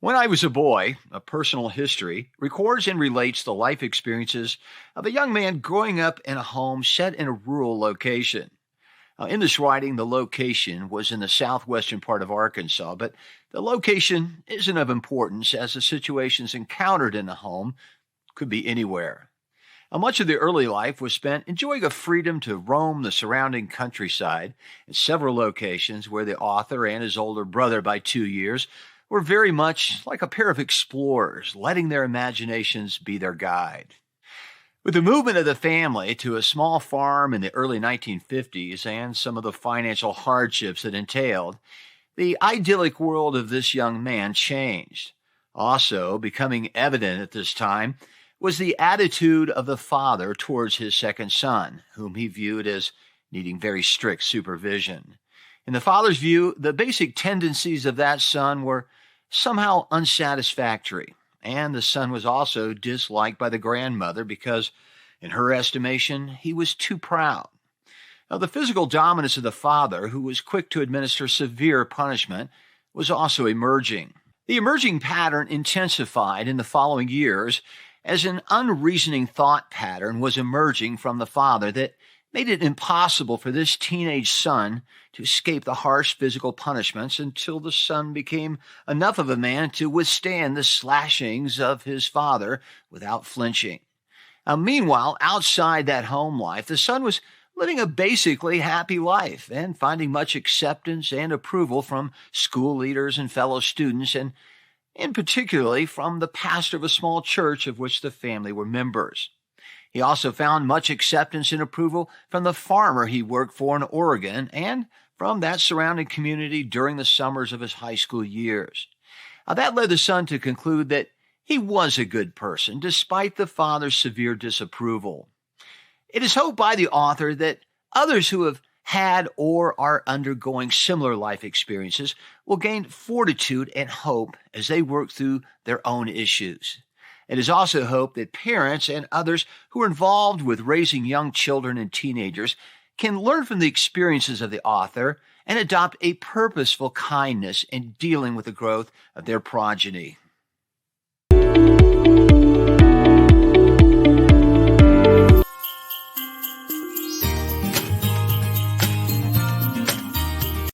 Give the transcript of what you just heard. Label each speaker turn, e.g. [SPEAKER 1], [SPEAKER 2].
[SPEAKER 1] When I was a boy, a personal history records and relates the life experiences of a young man growing up in a home set in a rural location. Now, in this writing, the location was in the southwestern part of Arkansas, but the location isn't of importance as the situations encountered in the home could be anywhere. Now, much of the early life was spent enjoying a freedom to roam the surrounding countryside in several locations where the author and his older brother by 2 years were very much like a pair of explorers, letting their imaginations be their guide. With the movement of the family to a small farm in the early 1950s and some of the financial hardships it entailed, the idyllic world of this young man changed. Also, becoming evident at this time was the attitude of the father towards his second son, whom he viewed as needing very strict supervision. In the father's view, the basic tendencies of that son were somehow unsatisfactory, and the son was also disliked by the grandmother because, in her estimation, he was too proud. Now, the physical dominance of the father, who was quick to administer severe punishment, was also emerging. The emerging pattern intensified in the following years as an unreasoning thought pattern was emerging from the father that made it impossible for this teenage son to escape the harsh physical punishments until the son became enough of a man to withstand the slashings of his father without flinching. Now, meanwhile, outside that home life, the son was living a basically happy life and finding much acceptance and approval from school leaders and fellow students, and in particularly from the pastor of a small church of which the family were members. He also found much acceptance and approval from the farmer he worked for in Oregon and from that surrounding community during the summers of his high school years. Now, that led the son to conclude that he was a good person, despite the father's severe disapproval. It is hoped by the author that others who have had or are undergoing similar life experiences will gain fortitude and hope as they work through their own issues. It is also hoped that parents and others who are involved with raising young children and teenagers can learn from the experiences of the author and adopt a purposeful kindness in dealing with the growth of their progeny.